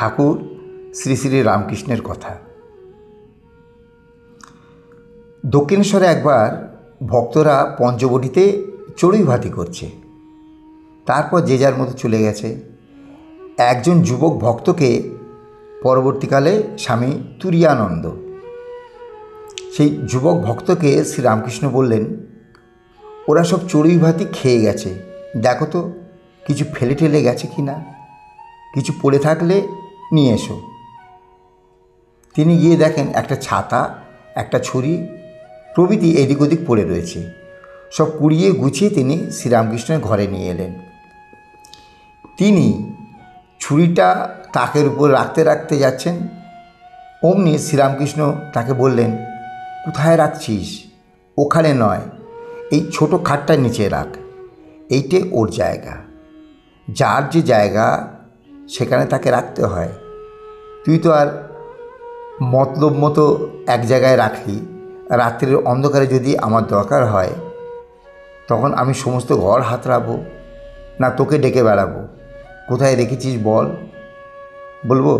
ঠাকুর শ্রী শ্রী রামকৃষ্ণের কথা। দক্ষিণেশ্বরে একবার ভক্তরা পঞ্চবটিতে চড়ুই ভাতি করছে, তারপর যে যার মতো চলে গেছে। একজন যুবক ভক্তকে পরবর্তীকালে স্বামী তুরীয়ানন্দ, সেই যুবক ভক্তকে শ্রীরামকৃষ্ণ বললেন, ওরা সব চড়ুই ভাতি খেয়ে গেছে, দেখো তো কিছু ফেলে ঠেলে গেছে কি না, কিছু পড়ে থাকলে নিয়ে এসো। তিনি গিয়ে দেখেন একটা ছাতা, একটা ছুরি প্রভৃতি এদিক ওদিক পড়ে রয়েছে। সব কুড়িয়ে গুছিয়ে তিনি শ্রীরামকৃষ্ণের ঘরে নিয়ে এলেন। তিনি ছুরিটা তাকের উপর রাখতে রাখতে যাচ্ছেন, অমনি শ্রীরামকৃষ্ণ তাকে বললেন, কোথায় রাখছিস? ওখানে নয়, এই ছোটো খাটটার নিচে রাখ, এইটে ওর জায়গা। যার যে জায়গা সেখানে তাকে রাখতে হয়। তুই তো আর মতলব মতো এক জায়গায় রাখলি, রাত্রির অন্ধকারে যদি আমার দরকার হয় তখন আমি সমস্ত ঘর হাতড়াবো না তোকে ডেকে বেড়াবো? কোথায় রেখেছিস বল, বলবো?